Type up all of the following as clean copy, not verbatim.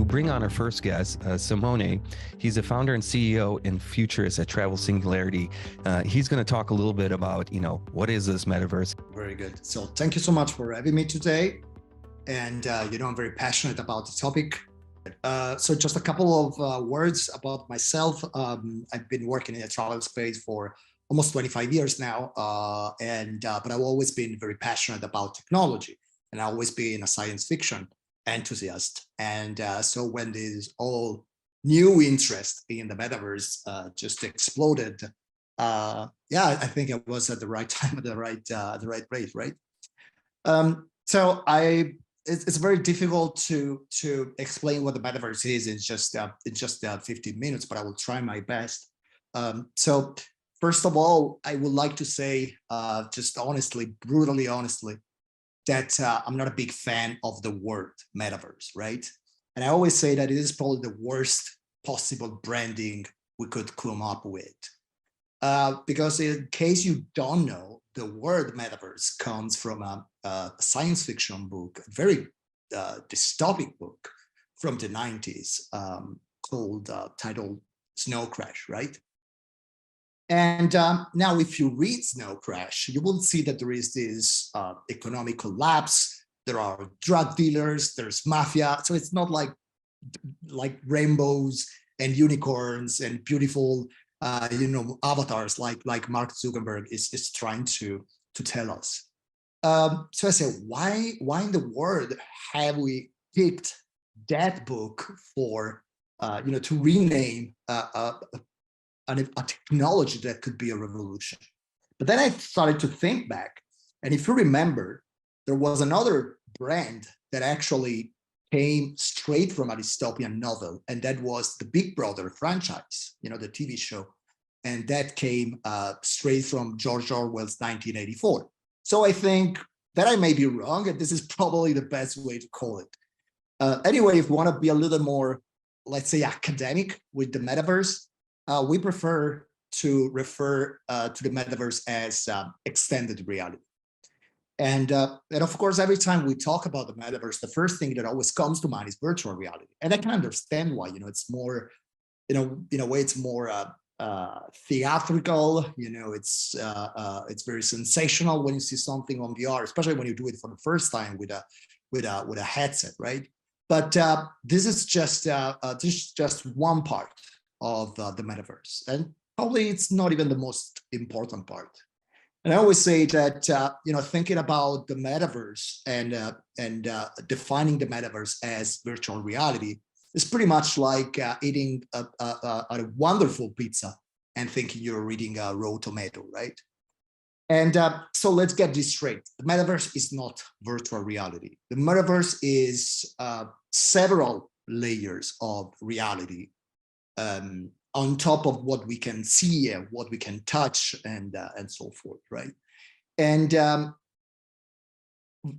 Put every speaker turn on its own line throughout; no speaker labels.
Bring on our first guest, Simone. He's the founder and CEO and futurist at Travel Singularity. He's going to talk a little bit about, what is this metaverse?
Very good. So thank you so much for having me today. And, I'm very passionate about the topic. So just a couple of words about myself. I've been working in the travel space for almost 25 years now. But I've always been very passionate about technology, and I've always been a science fiction enthusiast. And so when this all new interest in the metaverse just exploded, I think it was at the right time, at the right place, right? It's very difficult to explain what the metaverse is in just 15 minutes, but I will try my best. So first of all, I would like to say, just honestly, brutally honestly, that I'm not a big fan of the word metaverse, right? And I always say that it is probably the worst possible branding we could come up with. Because in case you don't know, the word metaverse comes from a science fiction book, a very dystopic book from the 90s titled Snow Crash, right? And now if you read Snow Crash, you will see that there is this economic collapse, there are drug dealers, there's mafia. So it's not like rainbows and unicorns and beautiful avatars like Mark Zuckerberg is trying to tell us. So I say, why in the world have we picked that book for to rename a technology that could be a revolution? But then I started to think back, and if you remember, there was another brand that actually came straight from a dystopian novel, and that was the Big Brother franchise, the TV show, and that came straight from George Orwell's 1984. So I think that I may be wrong, and this is probably the best way to call it. Anyway, if you want to be a little more, let's say, academic with the metaverse, we prefer to refer to the metaverse as extended reality. And of course, every time we talk about the metaverse, the first thing that always comes to mind is virtual reality. And I can understand why, it's more, in a way, it's more theatrical, it's very sensational when you see something on VR, especially when you do it for the first time with a headset, right? But this is just one part of the metaverse, and probably it's not even the most important part. And I always say that thinking about the metaverse and defining the metaverse as virtual reality is pretty much like eating a wonderful pizza and thinking you're eating a raw tomato, right? And so let's get this straight. The metaverse is not virtual reality. The metaverse is several layers of reality on top of what we can see and what we can touch and so forth, right? And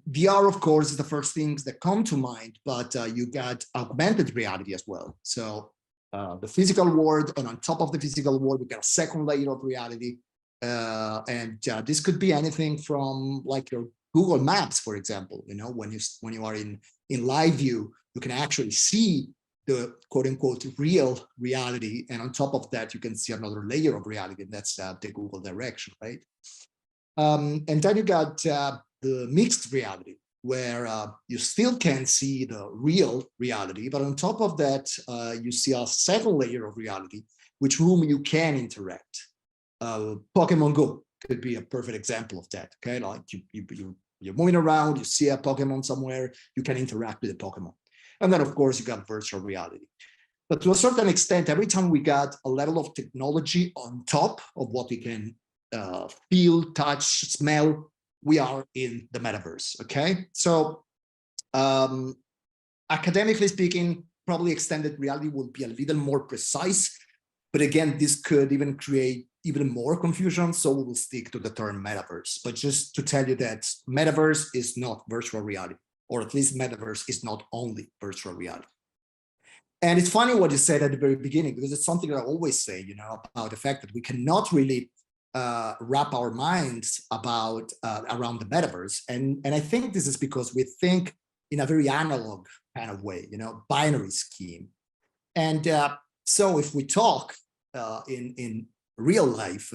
VR, of course, is the first things that come to mind, but you got augmented reality as well. So the physical world, and on top of the physical world, we got a second layer of reality. This could be anything from like your Google Maps, for example. When you are in live view, you can actually see the quote unquote real reality. And on top of that, you can see another layer of reality, and that's the Google direction, right? And then you got the mixed reality, where you still can see the real reality, but on top of that, you see a second layer of reality, with whom you can interact. Pokemon Go could be a perfect example of that, okay? Like you're moving around, you see a Pokemon somewhere, you can interact with the Pokemon. And then, of course, you got virtual reality. But to a certain extent, every time we got a level of technology on top of what we can feel, touch, smell, we are in the metaverse, okay? So academically speaking, probably extended reality will be a little more precise. But again, this could even create even more confusion, so we will stick to the term metaverse. But just to tell you that metaverse is not virtual reality, or at least metaverse is not only virtual reality. And it's funny what you said at the very beginning, because it's something that I always say, you know, about the fact that we cannot really wrap our minds about around the metaverse. And I think this is because we think in a very analog kind of way, you know, binary scheme. And so if we talk in real life,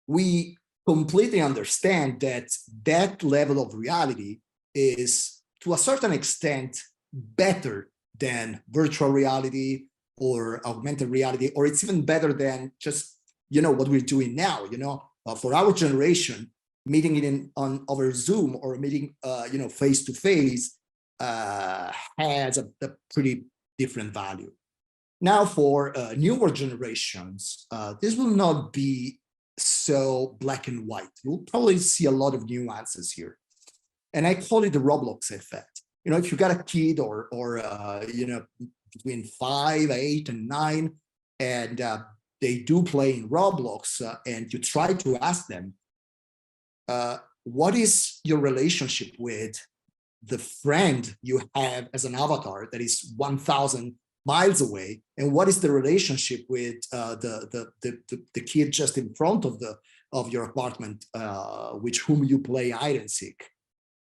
we completely understand that that level of reality is, to a certain extent, better than virtual reality or augmented reality, or it's even better than just, you know, what we're doing now. You know, for our generation, meeting it over Zoom or meeting, you know, face to face has a pretty different value. Now, for newer generations, this will not be so black and white. You'll probably see a lot of nuances here. And I call it the Roblox effect. You know, if you got a kid or you know, between 5, 8, and 9, and they do play in Roblox, and you try to ask them, what is your relationship with the friend you have as an avatar that is 1,000 miles away, and what is the relationship with the kid just in front of your apartment, with whom you play hide and seek?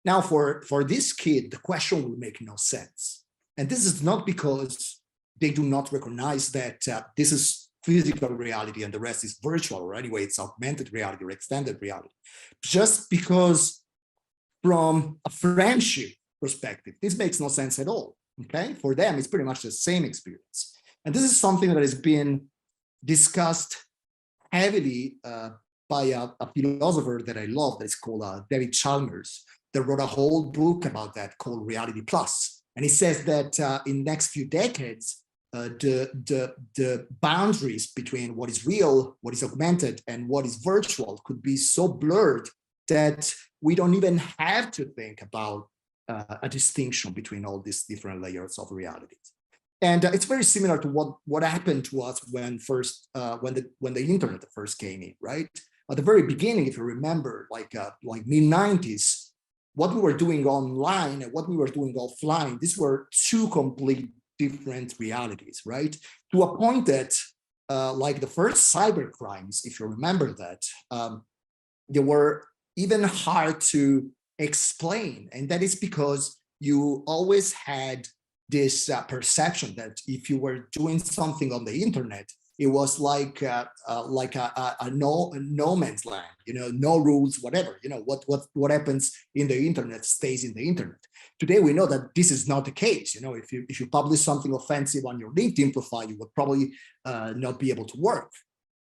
Now, for this kid, the question will make no sense, and this is not because they do not recognize that this is physical reality and the rest is virtual, or anyway, it's augmented reality or extended reality. Just because from a friendship perspective, this makes no sense at all. Okay, for them, it's pretty much the same experience. And this is something that has been discussed heavily by a philosopher that I love, that's called David Chalmers, that wrote a whole book about that called Reality Plus. And he says that in the next few decades, the boundaries between what is real, what is augmented, and what is virtual could be so blurred that we don't even have to think about a distinction between all these different layers of realities. And it's very similar to what happened to us when the internet first came in, right? At the very beginning, if you remember, like mid-90s, what we were doing online and what we were doing offline, these were two complete different realities, right? To a point that, like the first cyber crimes, if you remember that, they were even hard to explain. And that is because you always had this perception that if you were doing something on the internet, it was like a no man's land, you know, no rules, whatever, you know, what happens in the internet stays in the internet. Today, we know that this is not the case. You know, if you publish something offensive on your LinkedIn profile, you would probably not be able to work.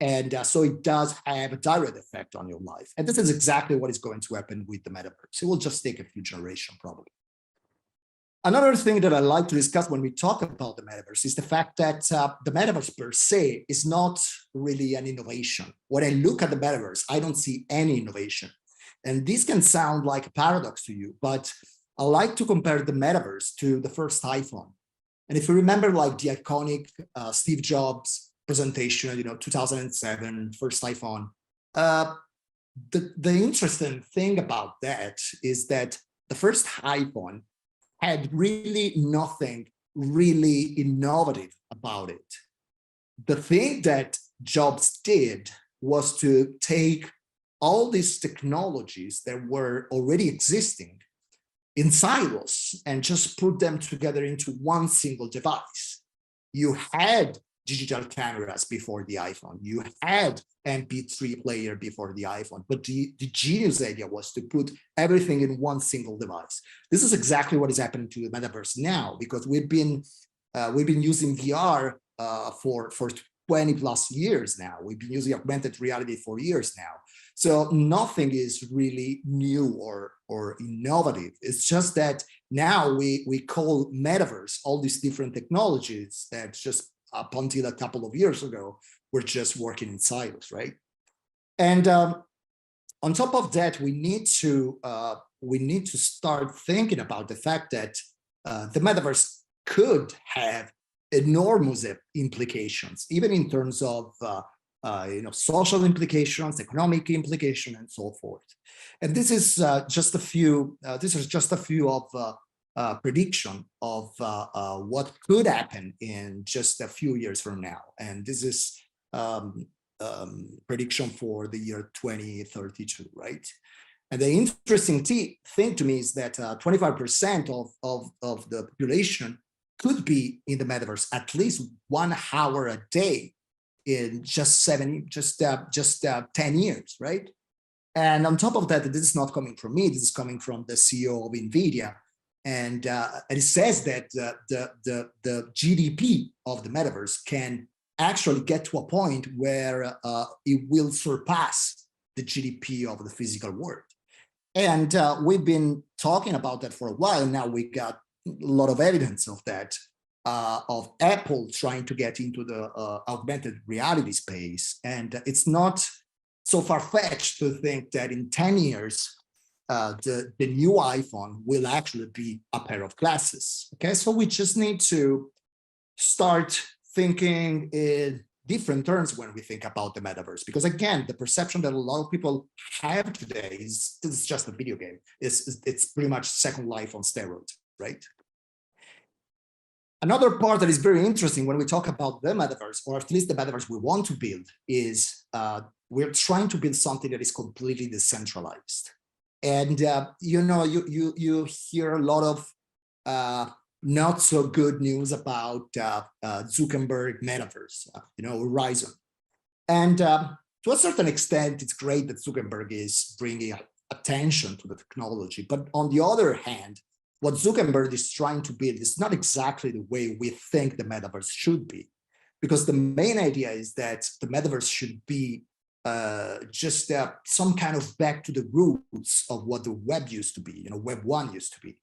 And so it does have a direct effect on your life. And this is exactly what is going to happen with the metaverse. It will just take a few generations, probably. Another thing that I like to discuss when we talk about the metaverse is the fact that the metaverse per se is not really an innovation. When I look at the metaverse, I don't see any innovation. And this can sound like a paradox to you, but I like to compare the metaverse to the first iPhone. And if you remember, like the iconic Steve Jobs presentation, you know, 2007, first iPhone, the interesting thing about that is that the first iPhone had really nothing really innovative about it. The thing that Jobs did was to take all these technologies that were already existing in silos and just put them together into one single device. You had digital cameras before the iPhone. You had MP3 player before the iPhone, but the genius idea was to put everything in one single device. This is exactly what is happening to the metaverse now, because we've been using VR for 20 plus years now. We've been using augmented reality for years now. So nothing is really new or innovative. It's just that now we call metaverse all these different technologies that just up until a couple of years ago were just working in silos, right? And on top of that, we need to start thinking about the fact that the metaverse could have enormous implications, even in terms of social implications, economic implications, and so forth. And this is just a few. This is just a few of prediction of what could happen in just a few years from now. And this is prediction for the year 2032, right? And the interesting thing to me is that 25% of the population could be in the metaverse at least 1 hour a day in just 10 years, right? And on top of that, this is not coming from me, this is coming from the CEO of NVIDIA. And it says that the GDP of the metaverse can actually get to a point where it will surpass the GDP of the physical world. And we've been talking about that for a while. Now we got a lot of evidence of that, of Apple trying to get into the augmented reality space. And it's not so far-fetched to think that in 10 years, the new iPhone will actually be a pair of glasses. Okay, so we just need to start thinking in different terms when we think about the metaverse, because again, the perception that a lot of people have today is this is just a video game. It's pretty much Second Life on steroids, right? Another part that is very interesting when we talk about the metaverse, or at least the metaverse we want to build, is we're trying to build something that is completely decentralized. And you know, you hear a lot of not so good news about Zuckerberg Metaverse, you know, Horizon. And to a certain extent, it's great that Zuckerberg is bringing attention to the technology. But on the other hand, what Zuckerberg is trying to build is not exactly the way we think the metaverse should be. Because the main idea is that the metaverse should be just some kind of back to the roots of what the web used to be, you know, Web 1 used to be.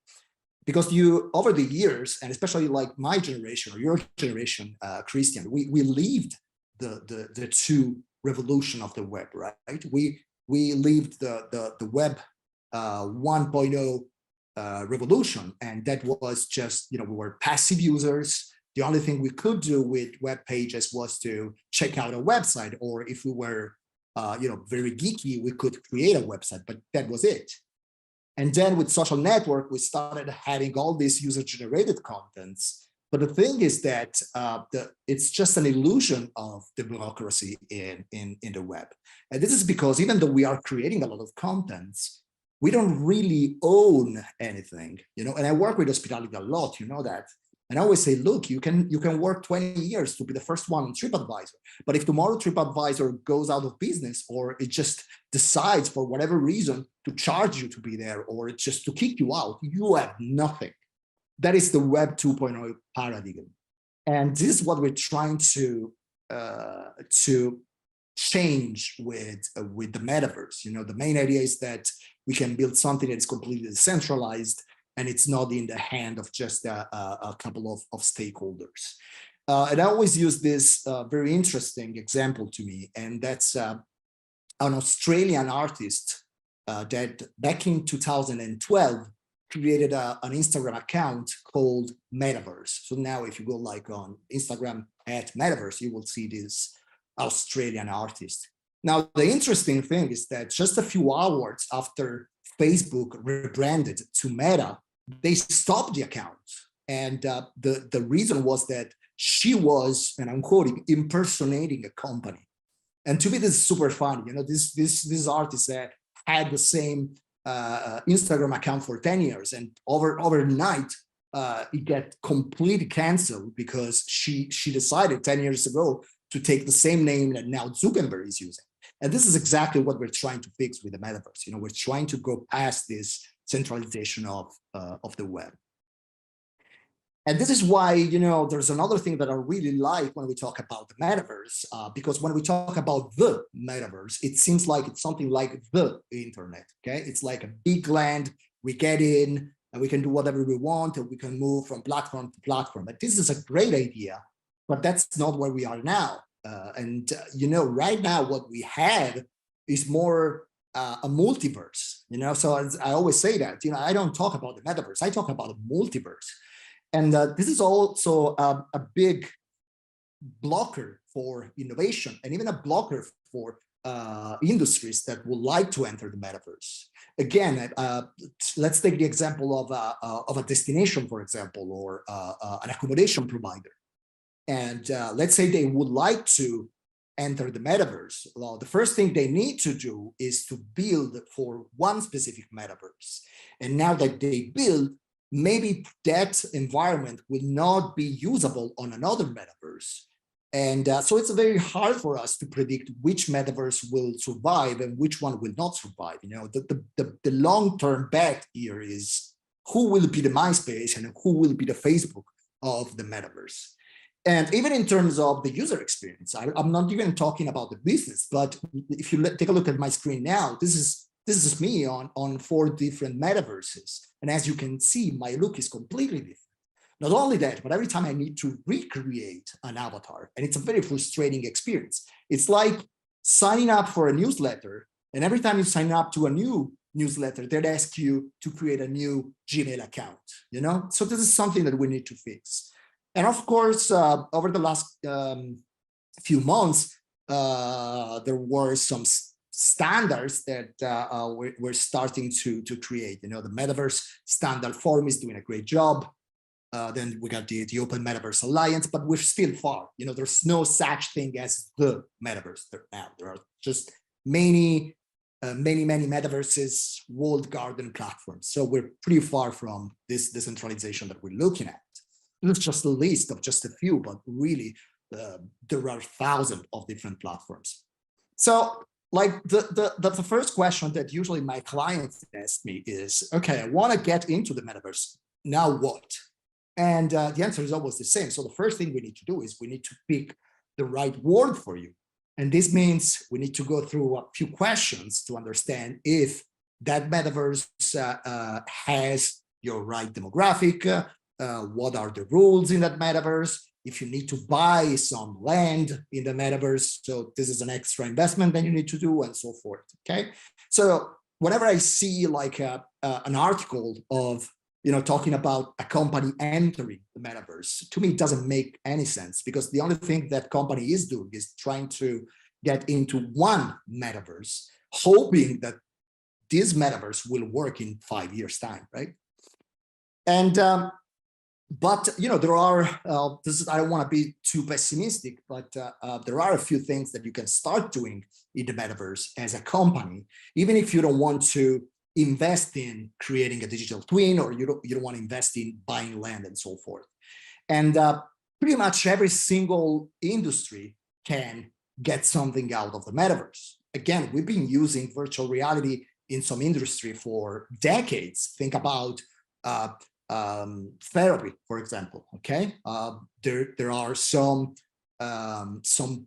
Because you, over the years, and especially like my generation or your generation, Christian, we lived the two revolution of the web, right? We lived the web 1.0 revolution, and that was just, you know, we were passive users. The only thing we could do with web pages was to check out a website, or if we were, you know, very geeky, we could create a website, but that was it. And then with social network, we started having all these user-generated contents. But the thing is that it's just an illusion of democracy in the web. And this is because even though we are creating a lot of contents, we don't really own anything, you know. And I work with hospitality a lot, you know that. And I always say, look, you can work 20 years to be the first one on TripAdvisor. But if tomorrow TripAdvisor goes out of business, or it just decides for whatever reason to charge you to be there, or just to kick you out, you have nothing. That is the Web 2.0 paradigm. And this is what we're trying to change with the metaverse. You know, the main idea is that we can build something that is completely decentralized, and it's not in the hand of just a couple of stakeholders. And I always use this very interesting example to me, and that's an Australian artist that back in 2012 created an Instagram account called Metaverse. So now if you go like on Instagram at Metaverse, you will see this Australian artist. Now, the interesting thing is that just a few hours after Facebook rebranded to Meta, they stopped the account. And the reason was that she was, and I'm quoting, impersonating a company. And to me, this is super funny. You know, this artist had the same Instagram account for 10 years, and overnight, it got completely canceled because she decided 10 years ago to take the same name that now Zuckerberg is using. And this is exactly what we're trying to fix with the metaverse. You know, we're trying to go past this centralization of the web. And this is why, you know, there's another thing that I really like when we talk about the metaverse, because when we talk about the metaverse, it seems like it's something like the internet, okay? It's like a big land, we get in, and we can do whatever we want, and we can move from platform to platform. But this is a great idea, but that's not where we are now. You know, right now, what we have is more a multiverse, you know? So I always say that, you know, I don't talk about the metaverse, I talk about a multiverse. And this is also a big blocker for innovation, and even a blocker for industries that would like to enter the metaverse. Again, let's take the example of a destination, for example, or an accommodation provider. And let's say they would like to enter the metaverse. Well, the first thing they need to do is to build for one specific metaverse. And now that they build, maybe that environment will not be usable on another metaverse. And so it's very hard for us to predict which metaverse will survive and which one will not survive. You know, the long-term bet here is who will be the MySpace and who will be the Facebook of the metaverse. And even in terms of the user experience, I'm not even talking about the business, but if you take a look at my screen now, this is me on 4 different metaverses. And as you can see, my look is completely different. Not only that, but every time I need to recreate an avatar, and it's a very frustrating experience. It's like signing up for a newsletter, and every time you sign up to a new newsletter, they'd ask you to create a new Gmail account, you know? So this is something that we need to fix. And of course, over the last few months, there were some standards that we're starting to create. You know, the Metaverse Standard Forum is doing a great job. Then we got the Open Metaverse Alliance, but we're still far. You know, there's no such thing as the metaverse now. There are just many metaverses, walled garden platforms. So we're pretty far from this decentralization that we're looking at. It's just a list of just a few, but really there are thousands of different platforms. So like the first question that usually my clients ask me is, okay, I want to get into the metaverse. Now what? And the answer is always the same. So the first thing we need to do is we need to pick the right word for you. And this means we need to go through a few questions to understand if that metaverse has your right demographic, what are the rules in that metaverse, if you need to buy some land in the metaverse, so this is an extra investment that you need to do, and so forth, okay? So whenever I see like an article of, you know, talking about a company entering the metaverse, to me, it doesn't make any sense, because the only thing that company is doing is trying to get into one metaverse, hoping that this metaverse will work in 5 years' time, right? And but you know, there are I don't want to be too pessimistic, but there are a few things that you can start doing in the metaverse as a company, even if you don't want to invest in creating a digital twin, or you don't want to invest in buying land and so forth. And pretty much every single industry can get something out of the metaverse. Again, we've been using virtual reality in some industry for decades. Think about therapy, for example. Okay, there are some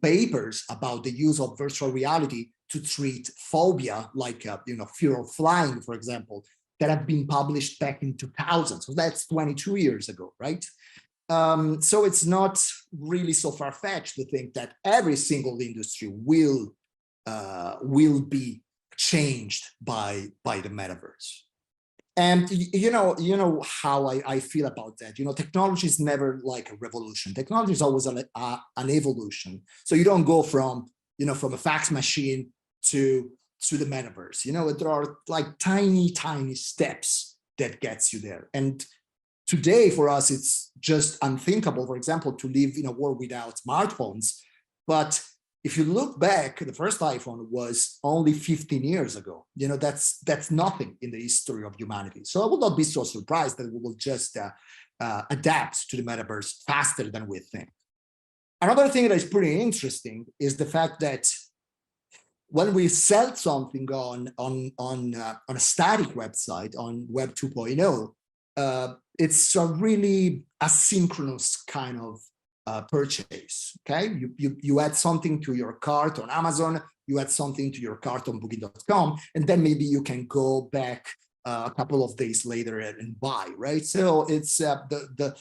papers about the use of virtual reality to treat phobia, like you know, fear of flying, for example, that have been published back in 2000. So that's 22 years ago, right? So it's not really so far-fetched to think that every single industry will be changed by the metaverse. And you know how I feel about that. You know, technology is never like a revolution. Technology is always an evolution. So you don't go from, you know, from a fax machine to the metaverse. You know, there are like tiny steps that gets you there. And today for us, it's just unthinkable, for example, to live in a world without smartphones. But if you look back, the first iPhone was only 15 years ago. You know, that's nothing in the history of humanity. So I would not be so surprised that we will just adapt to the metaverse faster than we think. Another thing that is pretty interesting is the fact that when we sell something on a static website, on Web 2.0, it's a really asynchronous kind of purchase. Okay, you add something to your cart on Amazon, you add something to your cart on booking.com, and then maybe you can go back a couple of days later and buy, right? So it's the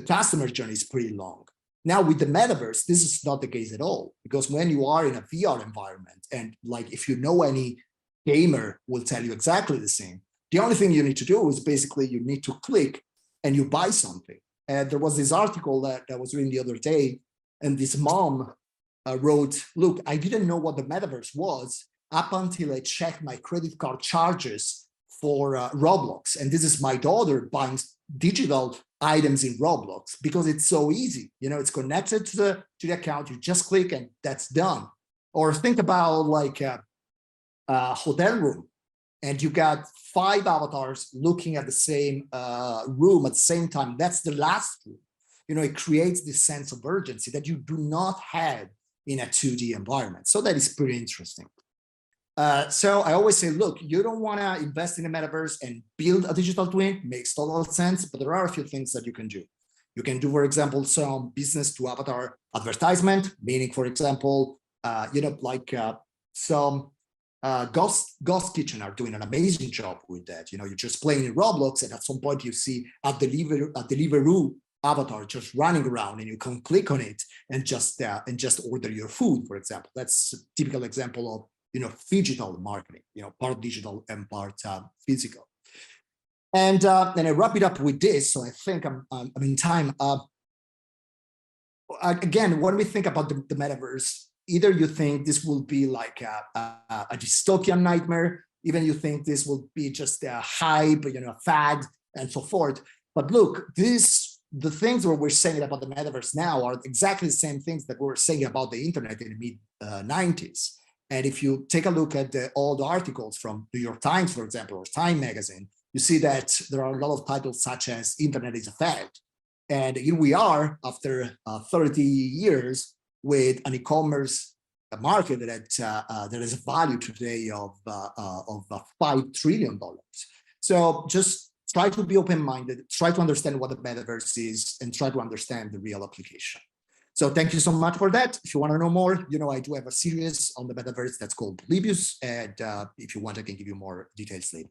customer journey is pretty long. Now with the metaverse, this is not the case at all, because when you are in a VR environment, and like if you know any gamer will tell you exactly the same, the only thing you need to do is basically you need to click and you buy something. And there was this article that I was reading the other day, and this mom wrote, look, I didn't know what the metaverse was up until I checked my credit card charges for Roblox. And this is my daughter buying digital items in Roblox because it's so easy. You know, it's connected to the account. You just click and that's done. Or think about like a hotel room, and you got 5 avatars looking at the same room at the same time. That's the last room. You know, it creates this sense of urgency that you do not have in a 2D environment. So that is pretty interesting. So I always say, look, you don't want to invest in a metaverse and build a digital twin. Makes total sense, but there are a few things that you can do. You can do, for example, some business to avatar advertisement, meaning, for example, you know, like some Ghost Kitchen are doing an amazing job with that. You know, you're just playing in Roblox, and at some point you see a Deliveroo avatar just running around, and you can click on it and just order your food, for example. That's a typical example of, you know, phygital marketing, you know, part digital and part physical. And then I wrap it up with this. So I think I'm in time. Again, when we think about the metaverse, either you think this will be like a dystopian nightmare, even you think this will be just a hype, you know, a fad and so forth. But look, the things that we're saying about the metaverse now are exactly the same things that we were saying about the internet in the mid-90s. And if you take a look at all the articles from New York Times, for example, or Time magazine, you see that there are a lot of titles such as Internet is a fad. And here we are after 30 years with an e-commerce market that is a value today of $5 trillion. So just try to be open-minded, try to understand what the metaverse is, and try to understand the real application. So thank you so much for that. If you want to know more, you know, I do have a series on the metaverse that's called POLYBIUS, and if you want, I can give you more details later.